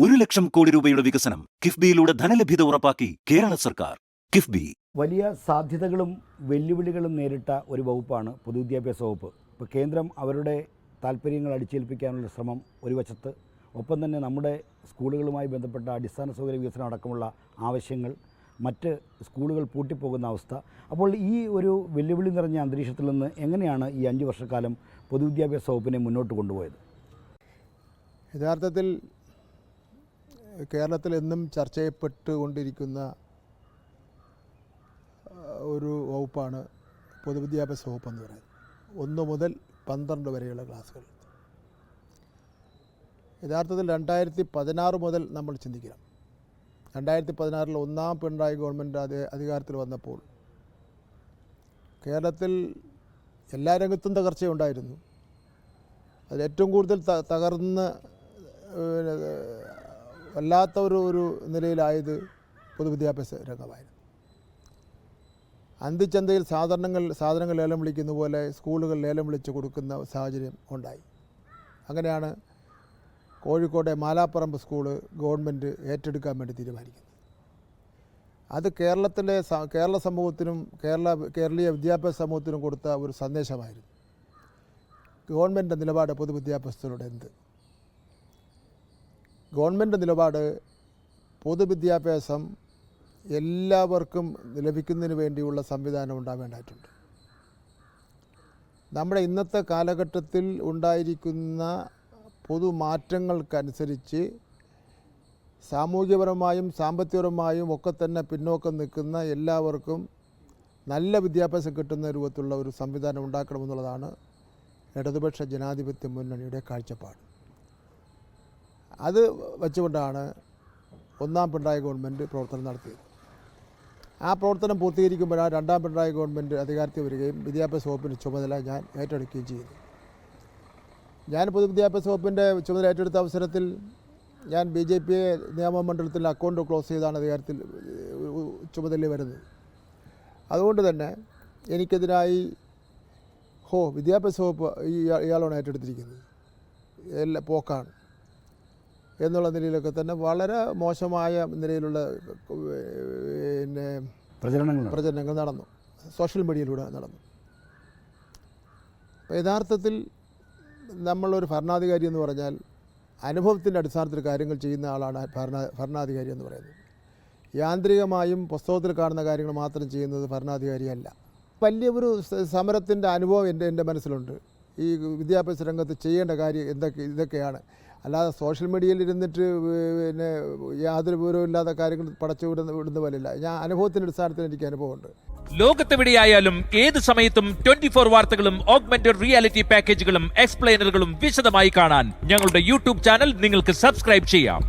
1 ലക്ഷം കോടി രൂപയുടെ വികസനം കിഫ്ബിയിലൂടെ ധനലഭ്യത ഉറപ്പാക്കി കേരള സർക്കാർ. കിഫ്ബി വലിയ സാധ്യതകളും വെല്ലുവിളികളും നേരിട്ട ഒരു വകുപ്പാണ് പൊതുവിദ്യാഭ്യാസ വകുപ്പ്. ഇപ്പോൾ കേന്ദ്രം അവരുടെ താല്പര്യങ്ങൾ അടിച്ചേൽപ്പിക്കാനുള്ള ശ്രമം ഒരു വശത്ത്, ഒപ്പം തന്നെ നമ്മുടെ സ്കൂളുകളുമായി ബന്ധപ്പെട്ട അടിസ്ഥാന സൗകര്യ വികസനം അടക്കമുള്ള ആവശ്യങ്ങൾ, മറ്റ് സ്കൂളുകൾ പൂട്ടിപ്പോകുന്ന അവസ്ഥ. അപ്പോൾ ഈ ഒരു വെല്ലുവിളി നിറഞ്ഞ അന്തരീക്ഷത്തിൽ നിന്ന് എങ്ങനെയാണ് ഈ 5 വർഷക്കാലം പൊതുവിദ്യാഭ്യാസ വകുപ്പിനെ മുന്നോട്ട് കൊണ്ടുപോയത്? യഥാർത്ഥത്തിൽ കേരളത്തിൽ എന്നും ചർച്ച ചെയ്യപ്പെട്ടുകൊണ്ടിരിക്കുന്ന ഒരു വകുപ്പാണ് പൊതുവിദ്യാഭ്യാസ വകുപ്പ് എന്ന് പറയുന്നത്. 1 മുതൽ 12 വരെയുള്ള ക്ലാസ്സുകൾ. യഥാർത്ഥത്തിൽ 2016 മുതൽ നമ്മൾ ചിന്തിക്കണം. 2016 ഒന്നാം പിണറായി ഗവൺമെൻറ് അധികാരത്തിൽ വന്നപ്പോൾ കേരളത്തിൽ എല്ലാ രംഗത്തും തകർച്ചയുണ്ടായിരുന്നു. അതിൽ ഏറ്റവും കൂടുതൽ തകർന്ന് വല്ലാത്ത ഒരു നിലയിലായത് പൊതുവിദ്യാഭ്യാസ രംഗമായിരുന്നു. അന്തിച്ചന്തയിൽ സാധനങ്ങൾ ലേലം വിളിക്കുന്ന പോലെ സ്കൂളുകൾ ലേലം വിളിച്ച് കൊടുക്കുന്ന സാഹചര്യം ഉണ്ടായി. അങ്ങനെയാണ് കോഴിക്കോട്ടെ മാലാപ്പറമ്പ് സ്കൂള് ഗവൺമെൻറ് ഏറ്റെടുക്കാൻ വേണ്ടി തീരുമാനിക്കുന്നത്. അത് കേരള സമൂഹത്തിനും കേരളീയ വിദ്യാഭ്യാസ സമൂഹത്തിനും കൊടുത്ത ഒരു സന്ദേശമായിരുന്നു. ഗവൺമെൻറ് നിലപാട് പൊതുവിദ്യാഭ്യാസത്തിലൂടെ എന്ത്? ഗവൺമെൻറ് നിലപാട് പൊതുവിദ്യാഭ്യാസം എല്ലാവർക്കും ലഭിക്കുന്നതിന് വേണ്ടിയുള്ള സംവിധാനം ഉണ്ടാവേണ്ടതായിട്ടുണ്ട്. നമ്മുടെ ഇന്നത്തെ കാലഘട്ടത്തിൽ ഉണ്ടായിരിക്കുന്ന പൊതുമാറ്റങ്ങൾക്കനുസരിച്ച് സാമൂഹ്യപരമായും സാമ്പത്തികപരമായും ഒക്കെ തന്നെ പിന്നോക്കം നിൽക്കുന്ന എല്ലാവർക്കും നല്ല വിദ്യാഭ്യാസം കിട്ടുന്ന രൂപത്തിലുള്ള ഒരു സംവിധാനം ഉണ്ടാക്കണമെന്നുള്ളതാണ് ഇടതുപക്ഷ ജനാധിപത്യ മുന്നണിയുടെ കാഴ്ചപ്പാട്. അത് വച്ചുകൊണ്ടാണ് ഒന്നാം പിണറായി ഗവൺമെൻറ് പ്രവർത്തനം നടത്തിയത്. ആ പ്രവർത്തനം പൂർത്തീകരിക്കുമ്പോഴാണ് രണ്ടാം പിണറായി ഗവൺമെൻറ് അധികാരത്തിൽ വരികയും വിദ്യാഭ്യാസ വകുപ്പിൻ്റെ ചുമതല ഞാൻ ഏറ്റെടുക്കുകയും ചെയ്തു. ഞാൻ പൊതുവിദ്യാഭ്യാസ വകുപ്പിൻ്റെ ചുമതല ഏറ്റെടുത്ത അവസരത്തിൽ ഞാൻ BJP നിയമമണ്ഡലത്തിൽ അക്കൗണ്ട് ക്ലോസ് ചെയ്താണ് അധികാരത്തിൽ ചുമതല വരുന്നത്. അതുകൊണ്ട് തന്നെ എനിക്കെതിരായി വിദ്യാഭ്യാസ വകുപ്പ് ഇയാളാണ് ഏറ്റെടുത്തിരിക്കുന്നത്, എല്ലാ പോക്കാണ് എന്നുള്ള നിലയിലൊക്കെ തന്നെ വളരെ മോശമായ നിലയിലുള്ള പ്രചരണങ്ങൾ നടന്നു, സോഷ്യൽ മീഡിയയിലൂടെ നടന്നു. യഥാർത്ഥത്തിൽ നമ്മളൊരു ഭരണാധികാരി എന്ന് പറഞ്ഞാൽ അനുഭവത്തിൻ്റെ അടിസ്ഥാനത്തിൽ കാര്യങ്ങൾ ചെയ്യുന്ന ആളാണ് ഭരണാധികാരി എന്ന് പറയുന്നത്. യാന്ത്രികമായും പുസ്തകത്തിൽ കാണുന്ന കാര്യങ്ങൾ മാത്രം ചെയ്യുന്നത് ഭരണാധികാരിയല്ല. വലിയ ഒരു സമരത്തിൻ്റെ അനുഭവം എൻ്റെ മനസ്സിലുണ്ട്. ഈ വിദ്യാഭ്യാസ രംഗത്ത് ചെയ്യേണ്ട കാര്യം ഇതൊക്കെയാണ്. അല്ലാതെ സോഷ്യൽ മീഡിയയിൽ ഇരുന്നിട്ട് പിന്നെ യാതൊരു വിവരമില്ലാത്ത കാര്യങ്ങൾ പടച്ചു വിടുന്ന പോലെയല്ല. ഞാൻ അനുഭവത്തിൻ്റെ അടിസ്ഥാനത്തിൽ എനിക്ക് അനുഭവമുണ്ട്. ലോകത്തെവിടെയായാലും ഏത് സമയത്തും 24 വാർത്തകളും ഓഗ്മെന്റഡ് റിയാലിറ്റി പാക്കേജുകളും എക്സ്പ്ലെയിനറുകളും വിശദമായി കാണാൻ ഞങ്ങളുടെ YouTube ചാനൽ നിങ്ങൾക്ക് സബ്സ്ക്രൈബ് ചെയ്യാം.